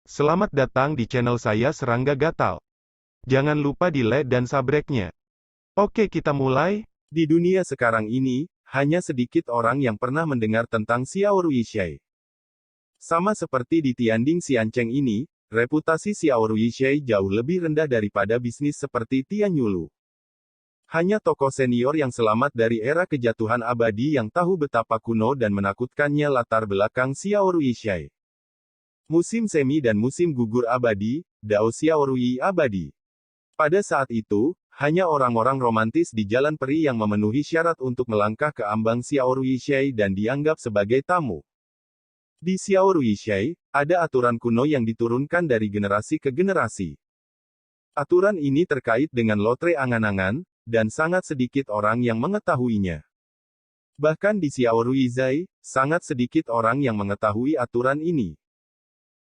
Selamat datang di channel saya Serangga Gatal. Jangan lupa di like dan subscribe-nya. Oke, kita mulai. Di dunia sekarang ini, hanya sedikit orang yang pernah mendengar tentang Xiao Ruixi. Sama seperti di Tianding Xiancheng ini, reputasi Xiao Ruixi jauh lebih rendah daripada bisnis seperti Tian Yulu. Hanya tokoh senior yang selamat dari era kejatuhan abadi yang tahu betapa kuno dan menakutkannya latar belakang Xiao Ruixi. Musim semi dan musim gugur abadi, Dao Xiao Rui abadi. Pada saat itu, hanya orang-orang romantis di Jalan Peri yang memenuhi syarat untuk melangkah ke ambang Xiao Ruixi dan dianggap sebagai tamu. Di Xiao Ruixi, ada aturan kuno yang diturunkan dari generasi ke generasi. Aturan ini terkait dengan lotre angan-angan, dan sangat sedikit orang yang mengetahuinya. Bahkan di Xiao Ruixi, sangat sedikit orang yang mengetahui aturan ini.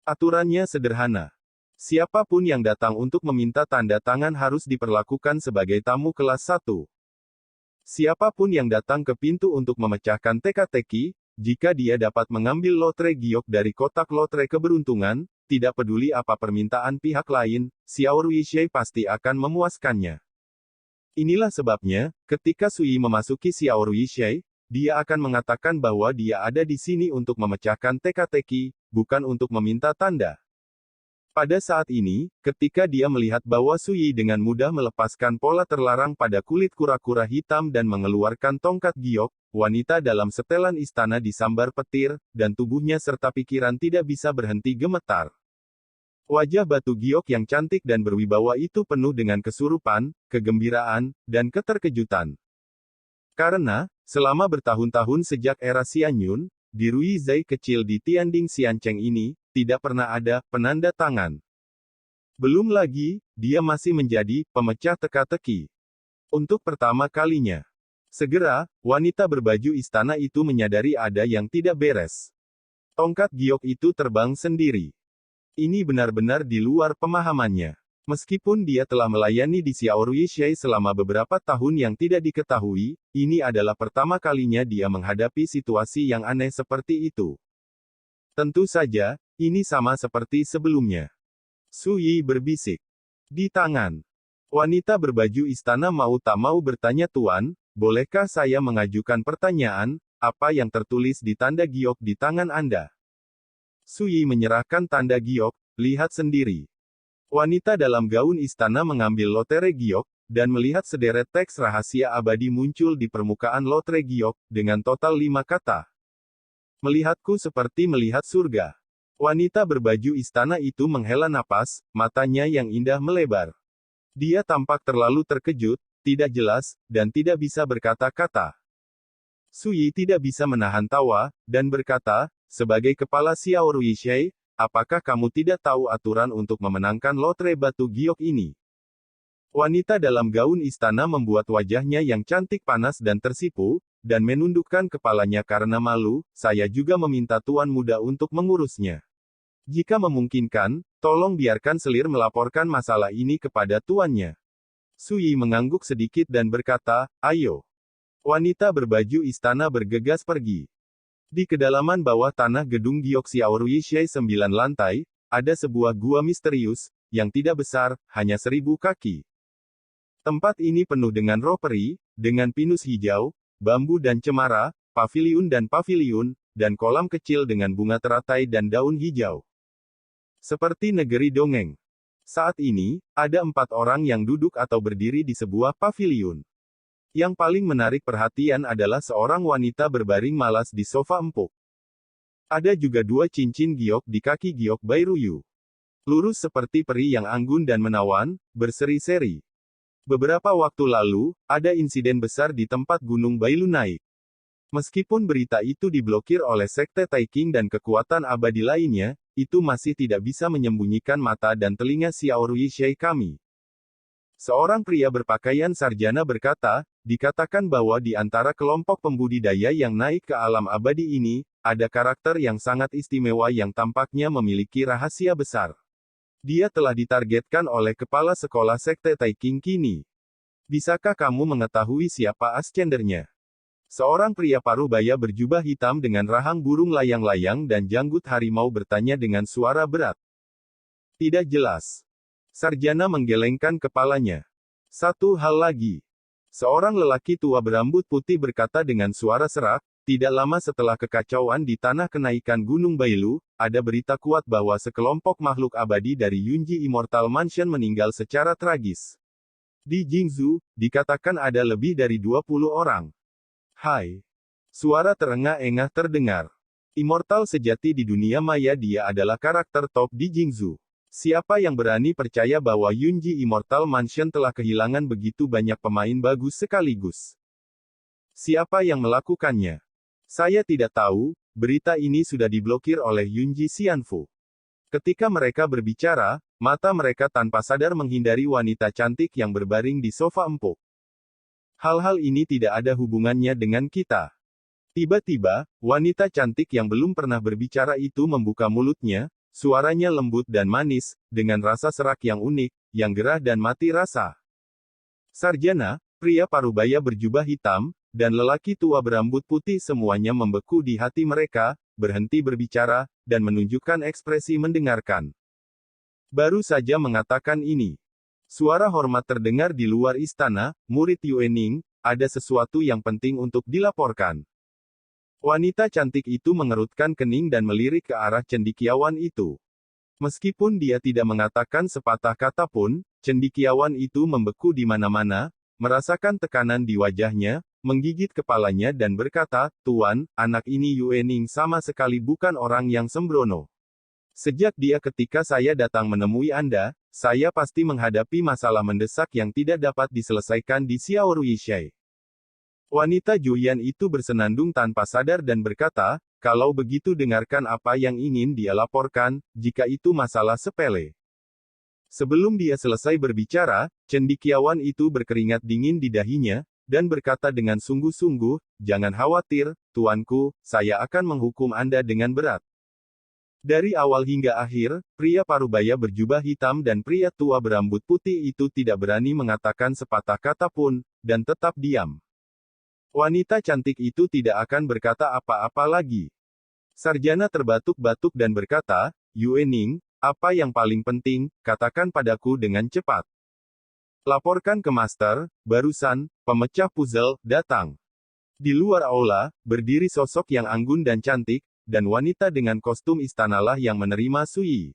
Aturannya sederhana. Siapapun yang datang untuk meminta tanda tangan harus diperlakukan sebagai tamu kelas 1. Siapapun yang datang ke pintu untuk memecahkan teka-teki, jika dia dapat mengambil lotre giok dari kotak lotre keberuntungan, tidak peduli apa permintaan pihak lain, Xiao Ruixi pasti akan memuaskannya. Inilah sebabnya, ketika Sui memasuki Xiao Ruixi, dia akan mengatakan bahwa dia ada di sini untuk memecahkan teka-teki, bukan untuk meminta tanda. Pada saat ini, ketika dia melihat bahwa Sui dengan mudah melepaskan pola terlarang pada kulit kura-kura hitam dan mengeluarkan tongkat giok, wanita dalam setelan istana disambar petir, dan tubuhnya serta pikiran tidak bisa berhenti gemetar. Wajah batu giok yang cantik dan berwibawa itu penuh dengan kesurupan, kegembiraan, dan keterkejutan. Karena, selama bertahun-tahun sejak era Xianyun, di Ruixi kecil di Tianding Xiancheng ini, tidak pernah ada penanda tangan. Belum lagi, dia masih menjadi pemecah teka-teki. Untuk pertama kalinya. Segera, wanita berbaju istana itu menyadari ada yang tidak beres. Tongkat giok itu terbang sendiri. Ini benar-benar di luar pemahamannya. Meskipun dia telah melayani di Xiao Ruixi selama beberapa tahun yang tidak diketahui, ini adalah pertama kalinya dia menghadapi situasi yang aneh seperti itu. Tentu saja, ini sama seperti sebelumnya. Sui berbisik. Di tangan. Wanita berbaju istana mau tak mau bertanya, "Tuan, bolehkah saya mengajukan pertanyaan, apa yang tertulis di tanda giok di tangan Anda?" Sui menyerahkan tanda giok, "Lihat sendiri." Wanita dalam gaun istana mengambil lotre giok, dan melihat sederet teks rahasia abadi muncul di permukaan lotre giok, dengan total 5 kata. "Melihatku seperti melihat surga." Wanita berbaju istana itu menghela napas, matanya yang indah melebar. Dia tampak terlalu terkejut, tidak jelas, dan tidak bisa berkata-kata. Sui tidak bisa menahan tawa, dan berkata, "Sebagai kepala Xiao Ruixi, apakah kamu tidak tahu aturan untuk memenangkan lotre batu giok ini?" Wanita dalam gaun istana membuat wajahnya yang cantik panas dan tersipu, dan menundukkan kepalanya karena malu. "Saya juga meminta tuan muda untuk mengurusnya. Jika memungkinkan, tolong biarkan selir melaporkan masalah ini kepada tuannya." Sui mengangguk sedikit dan berkata, "Ayo." Wanita berbaju istana bergegas pergi. Di kedalaman bawah tanah gedung giok Xiao Ruixi 9 lantai, ada sebuah gua misterius, yang tidak besar, hanya 1000 kaki. Tempat ini penuh dengan roh peri, dengan pinus hijau, bambu dan cemara, paviliun, dan kolam kecil dengan bunga teratai dan daun hijau. Seperti negeri dongeng. Saat ini, ada 4 orang yang duduk atau berdiri di sebuah paviliun. Yang paling menarik perhatian adalah seorang wanita berbaring malas di sofa empuk. Ada juga 2 cincin giok di kaki giok Bairuyu. Lurus seperti peri yang anggun dan menawan, berseri-seri. Beberapa waktu lalu, ada insiden besar di tempat Gunung Bailu naik. Meskipun berita itu diblokir oleh Sekte Taiking dan kekuatan abadi lainnya, itu masih tidak bisa menyembunyikan mata dan telinga Xiao Ruixi kami. Seorang pria berpakaian sarjana berkata, "Dikatakan bahwa di antara kelompok pembudidaya yang naik ke alam abadi ini, ada karakter yang sangat istimewa yang tampaknya memiliki rahasia besar. Dia telah ditargetkan oleh kepala sekolah Sekte Taiking kini. Bisakah kamu mengetahui siapa ascendernya?" Seorang pria paruh baya berjubah hitam dengan rahang burung layang-layang dan janggut harimau bertanya dengan suara berat. Tidak jelas. Sarjana menggelengkan kepalanya. Satu hal lagi. Seorang lelaki tua berambut putih berkata dengan suara serak, tidak lama setelah kekacauan di tanah kenaikan Gunung Bailu, ada berita kuat bahwa sekelompok makhluk abadi dari Yunji Immortal Mansion meninggal secara tragis. Di Jingzhou, dikatakan ada lebih dari 20 orang. Hai. Suara terengah-engah terdengar. Immortal sejati di dunia maya, dia adalah karakter top di Jingzhou. Siapa yang berani percaya bahwa Yunji Immortal Mansion telah kehilangan begitu banyak pemain bagus sekaligus? Siapa yang melakukannya? Saya tidak tahu, berita ini sudah diblokir oleh Yunji Xianfu. Ketika mereka berbicara, mata mereka tanpa sadar menghindari wanita cantik yang berbaring di sofa empuk. Hal-hal ini tidak ada hubungannya dengan kita. Tiba-tiba, wanita cantik yang belum pernah berbicara itu membuka mulutnya. Suaranya lembut dan manis, dengan rasa serak yang unik, yang gerah dan mati rasa. Sarjana, pria parubaya berjubah hitam, dan lelaki tua berambut putih semuanya membeku di hati mereka, berhenti berbicara, dan menunjukkan ekspresi mendengarkan. Baru saja mengatakan ini. Suara hormat terdengar di luar istana, murid Yuening, ada sesuatu yang penting untuk dilaporkan. Wanita cantik itu mengerutkan kening dan melirik ke arah cendekiawan itu. Meskipun dia tidak mengatakan sepatah kata pun, cendekiawan itu membeku di mana-mana, merasakan tekanan di wajahnya, menggigit kepalanya dan berkata, "Tuan, anak ini Yuening sama sekali bukan orang yang sembrono. Sejak dia ketika saya datang menemui Anda, saya pasti menghadapi masalah mendesak yang tidak dapat diselesaikan di Xiaoruishai." Wanita Juyan itu bersenandung tanpa sadar dan berkata, "Kalau begitu dengarkan apa yang ingin dia laporkan, jika itu masalah sepele." Sebelum dia selesai berbicara, cendekiawan itu berkeringat dingin di dahinya, dan berkata dengan sungguh-sungguh, "Jangan khawatir, tuanku, saya akan menghukum Anda dengan berat." Dari awal hingga akhir, pria parubaya berjubah hitam dan pria tua berambut putih itu tidak berani mengatakan sepatah kata pun, dan tetap diam. Wanita cantik itu tidak akan berkata apa-apa lagi. Sarjana terbatuk-batuk dan berkata, "Yuening, apa yang paling penting, katakan padaku dengan cepat." "Laporkan ke Master, barusan, pemecah puzzle, datang." Di luar aula, berdiri sosok yang anggun dan cantik, dan wanita dengan kostum istanalah yang menerima Sui.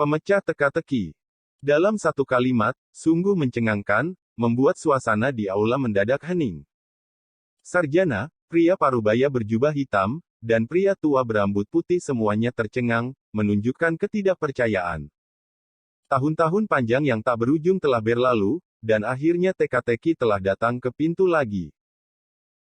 Pemecah teka-teki. Dalam satu kalimat, sungguh mencengangkan, membuat suasana di aula mendadak hening. Sarjana, pria parubaya berjubah hitam, dan pria tua berambut putih semuanya tercengang, menunjukkan ketidakpercayaan. Tahun-tahun panjang yang tak berujung telah berlalu, dan akhirnya teka-teki telah datang ke pintu lagi.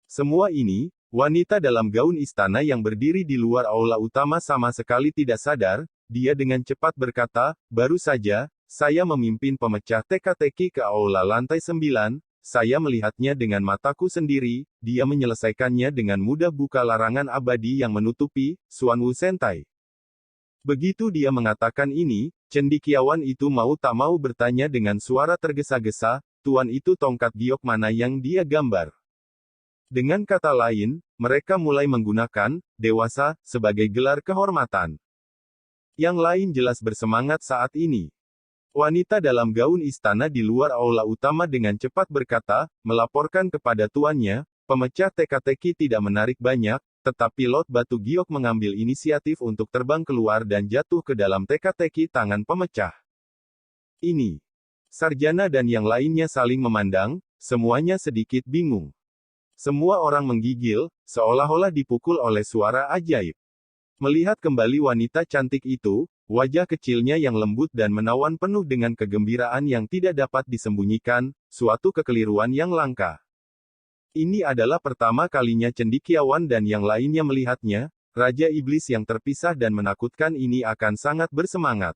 Semua ini, wanita dalam gaun istana yang berdiri di luar aula utama sama sekali tidak sadar, dia dengan cepat berkata, "Baru saja, saya memimpin pemecah teka-teki ke aula lantai 9, saya melihatnya dengan mataku sendiri, dia menyelesaikannya dengan mudah buka larangan abadi yang menutupi, Xuanwu Sentai." Begitu dia mengatakan ini, cendekiawan itu mau tak mau bertanya dengan suara tergesa-gesa, "Tuan itu tongkat giok mana yang dia gambar?" Dengan kata lain, mereka mulai menggunakan "dewasa" sebagai gelar kehormatan. Yang lain jelas bersemangat saat ini. Wanita dalam gaun istana di luar aula utama dengan cepat berkata, melaporkan kepada tuannya, pemecah teka-teki tidak menarik banyak, tetapi Lot Batu Giok mengambil inisiatif untuk terbang keluar dan jatuh ke dalam teka-teki tangan pemecah. Ini. Sarjana dan yang lainnya saling memandang, semuanya sedikit bingung. Semua orang menggigil, seolah-olah dipukul oleh suara ajaib. Melihat kembali wanita cantik itu, wajah kecilnya yang lembut dan menawan penuh dengan kegembiraan yang tidak dapat disembunyikan, suatu kekeliruan yang langka. Ini adalah pertama kalinya cendekiawan dan yang lainnya melihatnya, Raja Iblis yang terpisah dan menakutkan ini akan sangat bersemangat.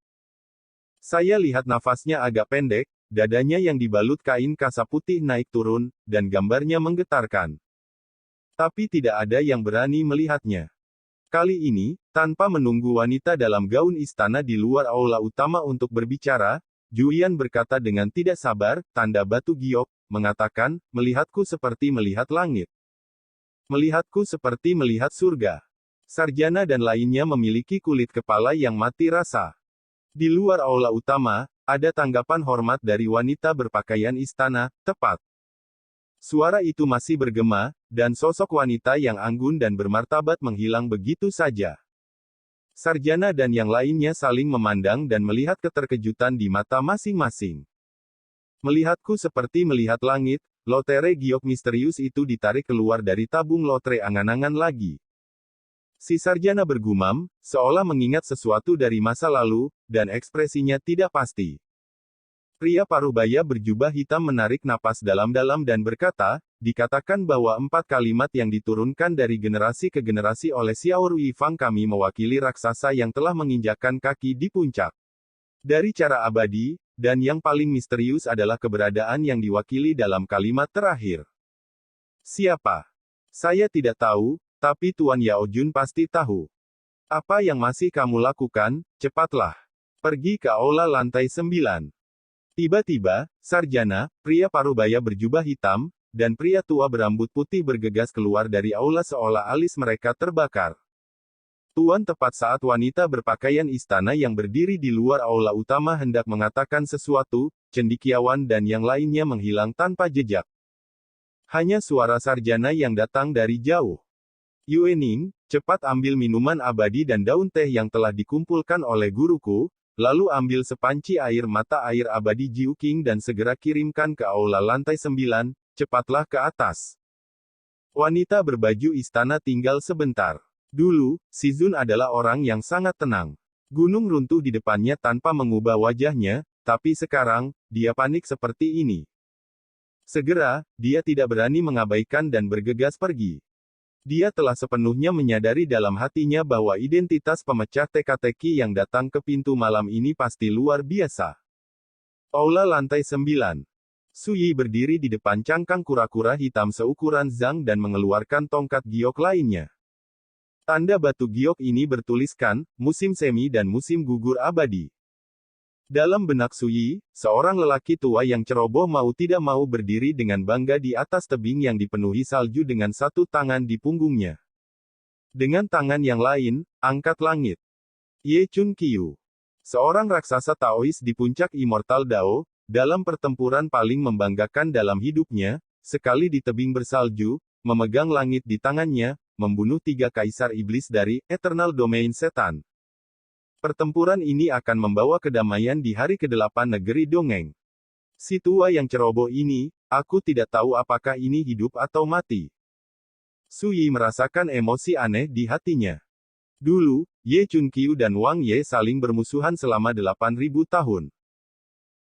Saya lihat nafasnya agak pendek, dadanya yang dibalut kain kasa putih naik turun, dan gambarnya menggetarkan. Tapi tidak ada yang berani melihatnya. Kali ini, tanpa menunggu wanita dalam gaun istana di luar aula utama untuk berbicara, Juyan berkata dengan tidak sabar, tanda batu giok, mengatakan, "Melihatku seperti melihat langit. Melihatku seperti melihat surga." Sarjana dan lainnya memiliki kulit kepala yang mati rasa. Di luar aula utama, ada tanggapan hormat dari wanita berpakaian istana, tepat. Suara itu masih bergema, dan sosok wanita yang anggun dan bermartabat menghilang begitu saja. Sarjana dan yang lainnya saling memandang dan melihat keterkejutan di mata masing-masing. Melihatku seperti melihat langit, lotre giok misterius itu ditarik keluar dari tabung lotre angan-angan lagi. Si sarjana bergumam, seolah mengingat sesuatu dari masa lalu, dan ekspresinya tidak pasti. Pria parubaya berjubah hitam menarik napas dalam-dalam dan berkata, dikatakan bahwa 4 kalimat yang diturunkan dari generasi ke generasi oleh Xiao Rui Fang kami mewakili raksasa yang telah menginjakkan kaki di puncak. Dari cara abadi, dan yang paling misterius adalah keberadaan yang diwakili dalam kalimat terakhir. Siapa? Saya tidak tahu, tapi Tuan Yao Jun pasti tahu. Apa yang masih kamu lakukan? Cepatlah. Pergi ke aula lantai 9. Tiba-tiba, sarjana, pria parubaya berjubah hitam, dan pria tua berambut putih bergegas keluar dari aula seolah alis mereka terbakar. Tuan tepat saat wanita berpakaian istana yang berdiri di luar aula utama hendak mengatakan sesuatu, cendekiawan dan yang lainnya menghilang tanpa jejak. Hanya suara sarjana yang datang dari jauh. Yuening, cepat ambil minuman abadi dan daun teh yang telah dikumpulkan oleh guruku, lalu ambil sepanci air mata air abadi Jiu King dan segera kirimkan ke aula lantai 9, cepatlah ke atas. Wanita berbaju istana tinggal sebentar. Dulu, si Zun adalah orang yang sangat tenang. Gunung runtuh di depannya tanpa mengubah wajahnya, tapi sekarang, dia panik seperti ini. Segera, dia tidak berani mengabaikan dan bergegas pergi. Dia telah sepenuhnya menyadari dalam hatinya bahwa identitas pemecah teka-teki yang datang ke pintu malam ini pasti luar biasa. Aula lantai 9. Suyi berdiri di depan cangkang kura-kura hitam seukuran Zhang dan mengeluarkan tongkat giok lainnya. Tanda batu giok ini bertuliskan, musim semi dan musim gugur abadi. Dalam benak Suyi, seorang lelaki tua yang ceroboh mau tidak mau berdiri dengan bangga di atas tebing yang dipenuhi salju dengan satu tangan di punggungnya. Dengan tangan yang lain, angkat langit. Ye Chun Qiu. Seorang raksasa Taois di puncak Immortal Dao, dalam pertempuran paling membanggakan dalam hidupnya, sekali di tebing bersalju, memegang langit di tangannya, membunuh 3 kaisar iblis dari Eternal Domain Setan. Pertempuran ini akan membawa kedamaian di hari ke-8 negeri dongeng. Si tua yang ceroboh ini, aku tidak tahu apakah ini hidup atau mati. Suyi merasakan emosi aneh di hatinya. Dulu, Ye Chun Qiu dan Wang Ye saling bermusuhan selama 8.000 tahun.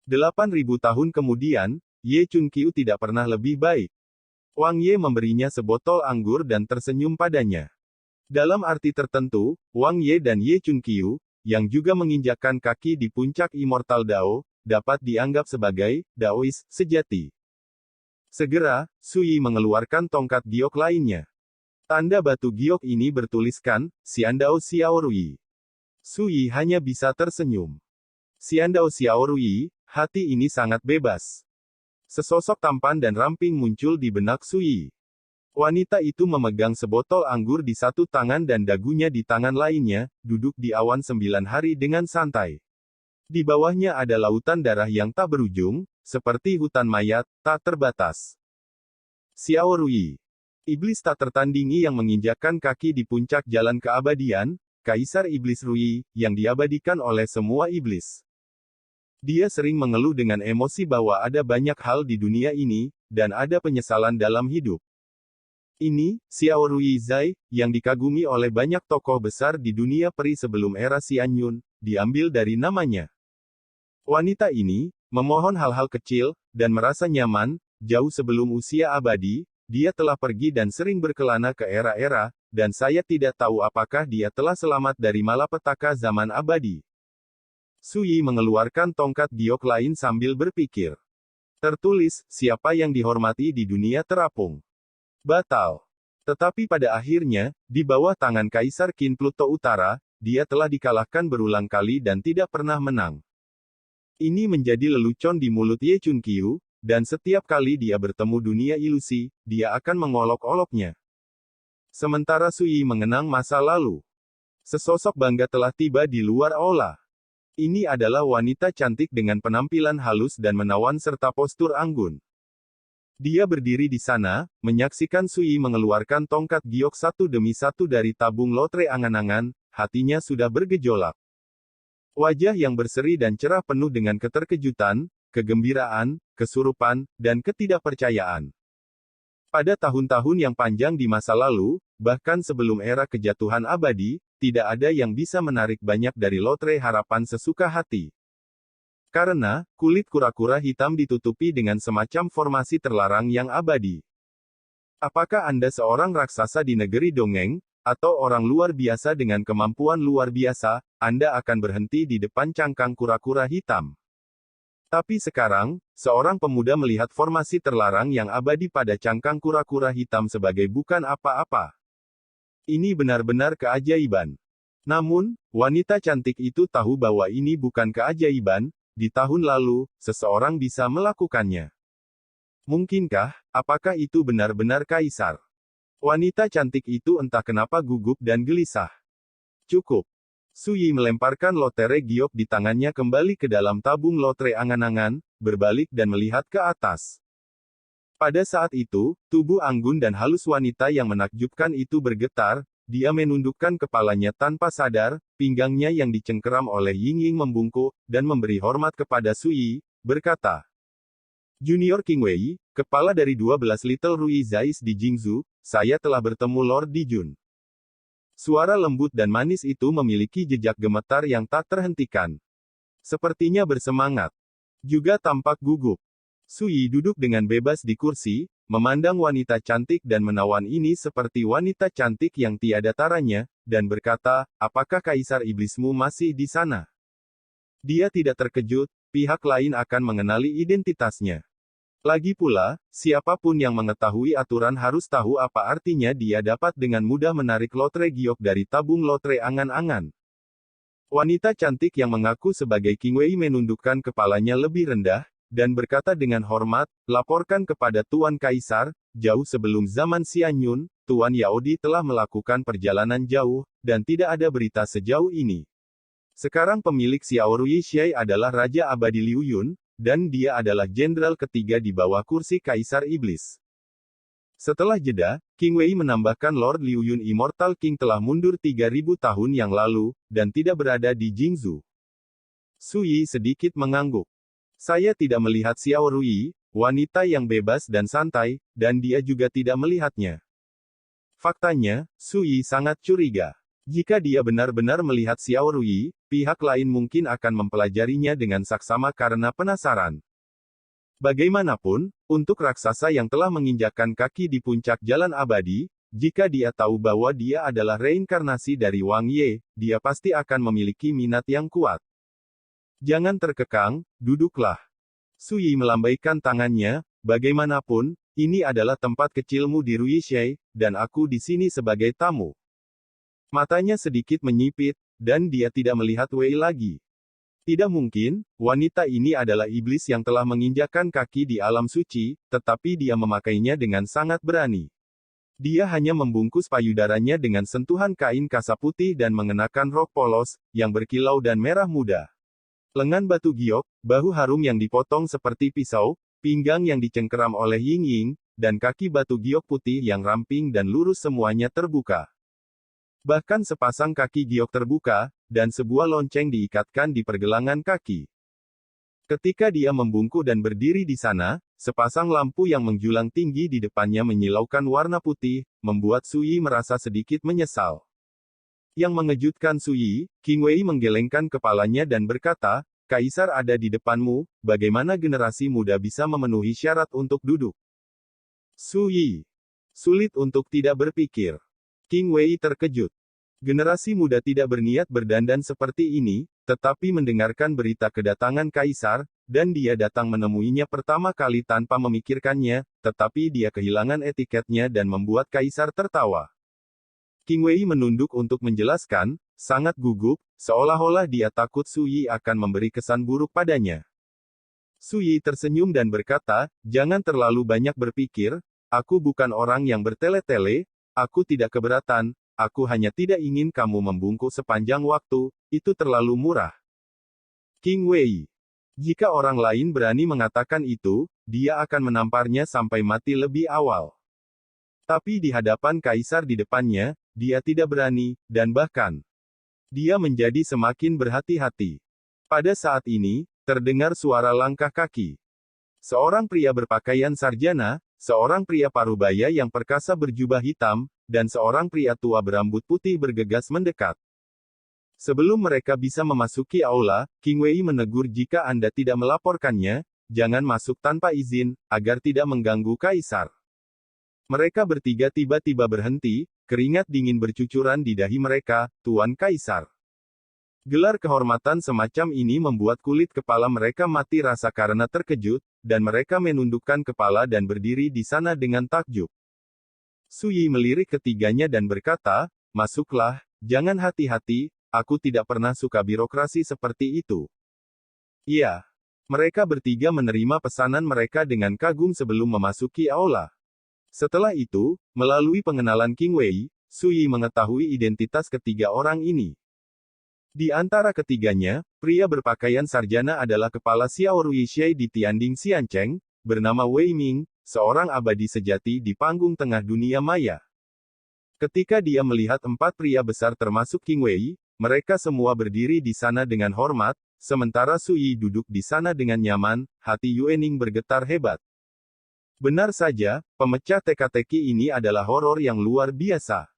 8.000 tahun kemudian, Ye Chun Qiu tidak pernah lebih baik. Wang Ye memberinya sebotol anggur dan tersenyum padanya. Dalam arti tertentu, Wang Ye dan Ye Chun Qiu, yang juga menginjakkan kaki di puncak Immortal Dao, dapat dianggap sebagai Daois sejati. Segera, Suyi mengeluarkan tongkat giok lainnya. Tanda batu giok ini bertuliskan, Xiandao Xiao Rui. Suyi hanya bisa tersenyum. Xiandao Xiao Rui, hati ini sangat bebas. Sesosok tampan dan ramping muncul di benak Suyi. Wanita itu memegang sebotol anggur di satu tangan dan dagunya di tangan lainnya, duduk di awan 9 hari dengan santai. Di bawahnya ada lautan darah yang tak berujung, seperti hutan mayat, tak terbatas. Xiao Rui. Iblis tak tertandingi yang menginjakkan kaki di puncak jalan keabadian, Kaisar Iblis Rui, yang diabadikan oleh semua iblis. Dia sering mengeluh dengan emosi bahwa ada banyak hal di dunia ini, dan ada penyesalan dalam hidup. Ini, Xiao Rui Zai, yang dikagumi oleh banyak tokoh besar di dunia peri sebelum era Xianyun, diambil dari namanya. Wanita ini, memohon hal-hal kecil, dan merasa nyaman, jauh sebelum usia abadi, dia telah pergi dan sering berkelana ke era-era, dan saya tidak tahu apakah dia telah selamat dari malapetaka zaman abadi. Suyi mengeluarkan tongkat giok lain sambil berpikir. Tertulis, siapa yang dihormati di dunia terapung. Batal. Tetapi pada akhirnya, di bawah tangan Kaisar Qin Pluto Utara, dia telah dikalahkan berulang kali dan tidak pernah menang. Ini menjadi lelucon di mulut Ye Chun Qiu, dan setiap kali dia bertemu dunia ilusi, dia akan mengolok-oloknya. Sementara Suyi mengenang masa lalu. Sesosok bangga telah tiba di luar aula. Ini adalah wanita cantik dengan penampilan halus dan menawan serta postur anggun. Dia berdiri di sana, menyaksikan Sui mengeluarkan tongkat giok satu demi satu dari tabung lotre angan-angan, hatinya sudah bergejolak. Wajah yang berseri dan cerah penuh dengan keterkejutan, kegembiraan, kesurupan, dan ketidakpercayaan. Pada tahun-tahun yang panjang di masa lalu, bahkan sebelum era kejatuhan abadi, tidak ada yang bisa menarik banyak dari lotre harapan sesuka hati. Karena, kulit kura-kura hitam ditutupi dengan semacam formasi terlarang yang abadi. Apakah Anda seorang raksasa di negeri dongeng, atau orang luar biasa dengan kemampuan luar biasa, Anda akan berhenti di depan cangkang kura-kura hitam. Tapi sekarang, seorang pemuda melihat formasi terlarang yang abadi pada cangkang kura-kura hitam sebagai bukan apa-apa. Ini benar-benar keajaiban. Namun, wanita cantik itu tahu bahwa ini bukan keajaiban. Di tahun lalu, seseorang bisa melakukannya. Mungkinkah, apakah itu benar-benar kaisar? Wanita cantik itu entah kenapa gugup dan gelisah. Cukup. Sui melemparkan lotre giok di tangannya kembali ke dalam tabung lotre angan-angan, berbalik dan melihat ke atas. Pada saat itu, tubuh anggun dan halus wanita yang menakjubkan itu bergetar. Dia menundukkan kepalanya tanpa sadar, pinggangnya yang dicengkeram oleh Ying-Ying membungkuk, dan memberi hormat kepada Sui, berkata, Junior King Wei, kepala dari 12 Little Rui Zais di Jingzhou, saya telah bertemu Lord Dijun. Suara lembut dan manis itu memiliki jejak gemetar yang tak terhentikan. Sepertinya bersemangat. Juga tampak gugup. Sui duduk dengan bebas di kursi, memandang wanita cantik dan menawan ini seperti wanita cantik yang tiada taranya, dan berkata, apakah Kaisar Iblismu masih di sana? Dia tidak terkejut, pihak lain akan mengenali identitasnya. Lagi pula, siapapun yang mengetahui aturan harus tahu apa artinya dia dapat dengan mudah menarik lotre giok dari tabung lotre angan-angan. Wanita cantik yang mengaku sebagai King Wei menundukkan kepalanya lebih rendah, dan berkata dengan hormat, laporkan kepada Tuan Kaisar, jauh sebelum zaman Xianyun, Tuan Yaodi telah melakukan perjalanan jauh, dan tidak ada berita sejauh ini. Sekarang pemilik Xiao Ruixie adalah Raja Abadi Liu Yun, dan dia adalah jenderal ketiga di bawah kursi Kaisar Iblis. Setelah jeda, King Wei menambahkan Lord Liu Yun Immortal King telah mundur 3000 tahun yang lalu, dan tidak berada di Jingzhou. Sui sedikit mengangguk. Saya tidak melihat Xiao Rui, wanita yang bebas dan santai, dan dia juga tidak melihatnya. Faktanya, Sui sangat curiga. Jika dia benar-benar melihat Xiao Rui, pihak lain mungkin akan mempelajarinya dengan saksama karena penasaran. Bagaimanapun, untuk raksasa yang telah menginjakkan kaki di puncak jalan abadi, jika dia tahu bahwa dia adalah reinkarnasi dari Wang Ye, dia pasti akan memiliki minat yang kuat. Jangan terkekang, duduklah. Sui melambaikan tangannya, bagaimanapun, ini adalah tempat kecilmu di Ruixie, dan aku di sini sebagai tamu. Matanya sedikit menyipit, dan dia tidak melihat Wei lagi. Tidak mungkin, wanita ini adalah iblis yang telah menginjakkan kaki di alam suci, tetapi dia memakainya dengan sangat berani. Dia hanya membungkus payudaranya dengan sentuhan kain kasa putih dan mengenakan rok polos, yang berkilau dan merah muda. Lengan batu giok, bahu harum yang dipotong seperti pisau, pinggang yang dicengkeram oleh Ying-Ying, dan kaki batu giok putih yang ramping dan lurus semuanya terbuka. Bahkan sepasang kaki giok terbuka, dan sebuah lonceng diikatkan di pergelangan kaki. Ketika dia membungkuk dan berdiri di sana, sepasang lampu yang menjulang tinggi di depannya menyilaukan warna putih, membuat Sui merasa sedikit menyesal. Yang mengejutkan Sui, King Wei menggelengkan kepalanya dan berkata, Kaisar ada di depanmu, bagaimana generasi muda bisa memenuhi syarat untuk duduk? Sui. Sulit untuk tidak berpikir. King Wei terkejut. Generasi muda tidak berniat berdandan seperti ini, tetapi mendengarkan berita kedatangan Kaisar, dan dia datang menemuinya pertama kali tanpa memikirkannya, tetapi dia kehilangan etiketnya dan membuat Kaisar tertawa. King Wei menunduk untuk menjelaskan, sangat gugup, seolah-olah dia takut Sui akan memberi kesan buruk padanya. Sui tersenyum dan berkata, jangan terlalu banyak berpikir, aku bukan orang yang bertele-tele, aku tidak keberatan, aku hanya tidak ingin kamu membungkuk sepanjang waktu, itu terlalu murah. Qing Wei. Jika orang lain berani mengatakan itu, dia akan menamparnya sampai mati lebih awal. Tapi di hadapan kaisar di depannya, dia tidak berani, dan bahkan, dia menjadi semakin berhati-hati. Pada saat ini, terdengar suara langkah kaki. Seorang pria berpakaian sarjana, seorang pria parubaya yang perkasa berjubah hitam, dan seorang pria tua berambut putih bergegas mendekat. Sebelum mereka bisa memasuki aula, Qing Wei menegur jika Anda tidak melaporkannya, jangan masuk tanpa izin, agar tidak mengganggu kaisar. Mereka bertiga tiba-tiba berhenti, keringat dingin bercucuran di dahi mereka, Tuan Kaisar. Gelar kehormatan semacam ini membuat kulit kepala mereka mati rasa karena terkejut, dan mereka menundukkan kepala dan berdiri di sana dengan takjub. Su Yi melirik ketiganya dan berkata, "Masuklah, jangan hati-hati, aku tidak pernah suka birokrasi seperti itu." Iya. Mereka bertiga menerima pesanan mereka dengan kagum sebelum memasuki aula. Setelah itu, melalui pengenalan Qing Wei, Su Yi mengetahui identitas ketiga orang ini. Di antara ketiganya, pria berpakaian sarjana adalah kepala Xiao Ruixie di Tianding Xiancheng, bernama Wei Ming, seorang abadi sejati di panggung tengah dunia maya. Ketika dia melihat empat pria besar termasuk Qing Wei, mereka semua berdiri di sana dengan hormat, sementara Su Yi duduk di sana dengan nyaman, hati Yuening bergetar hebat. Benar saja, pemecah teka-teki ini adalah horor yang luar biasa.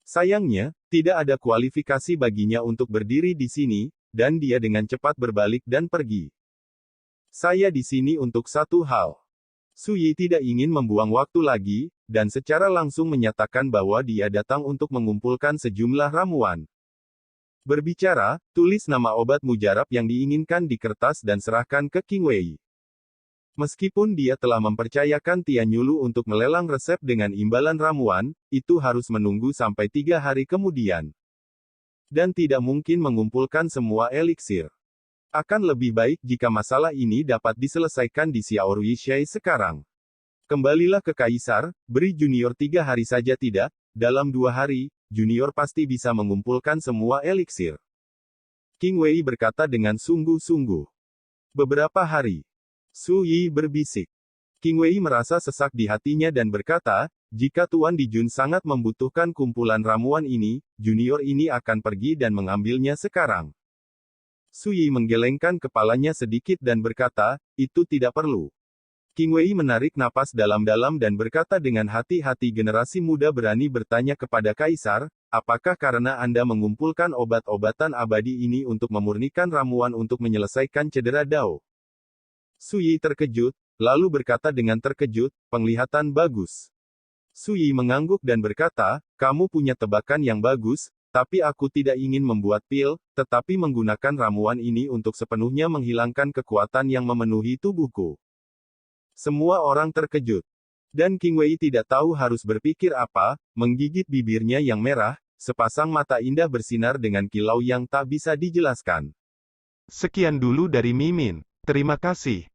Sayangnya, tidak ada kualifikasi baginya untuk berdiri di sini, dan dia dengan cepat berbalik dan pergi. Saya di sini untuk satu hal. Su Yi tidak ingin membuang waktu lagi, dan secara langsung menyatakan bahwa dia datang untuk mengumpulkan sejumlah ramuan. Berbicara, tulis nama obat mujarab yang diinginkan di kertas dan serahkan ke Qing Wei. Meskipun dia telah mempercayakan Tian Yulu untuk melelang resep dengan imbalan ramuan, itu harus menunggu sampai 3 hari kemudian. Dan tidak mungkin mengumpulkan semua eliksir. Akan lebih baik jika masalah ini dapat diselesaikan di Xiao Ruixie sekarang. Kembalilah ke Kaisar, beri junior 3 hari saja tidak, dalam 2 hari, junior pasti bisa mengumpulkan semua eliksir. Qing Wei berkata dengan sungguh-sungguh. Beberapa hari. Su Yi berbisik. Qing Wei merasa sesak di hatinya dan berkata, jika Tuan Dijun sangat membutuhkan kumpulan ramuan ini, junior ini akan pergi dan mengambilnya sekarang. Su Yi menggelengkan kepalanya sedikit dan berkata, itu tidak perlu. Qing Wei menarik napas dalam-dalam dan berkata dengan hati-hati, generasi muda berani bertanya kepada Kaisar, apakah karena Anda mengumpulkan obat-obatan abadi ini untuk memurnikan ramuan untuk menyelesaikan cedera Dao? Su Yi terkejut, lalu berkata dengan terkejut, penglihatan bagus. Su Yi mengangguk dan berkata, kamu punya tebakan yang bagus, tapi aku tidak ingin membuat pil, tetapi menggunakan ramuan ini untuk sepenuhnya menghilangkan kekuatan yang memenuhi tubuhku. Semua orang terkejut. Dan Qing Wei tidak tahu harus berpikir apa, menggigit bibirnya yang merah, sepasang mata indah bersinar dengan kilau yang tak bisa dijelaskan. Sekian dulu dari Mimin. Terima kasih.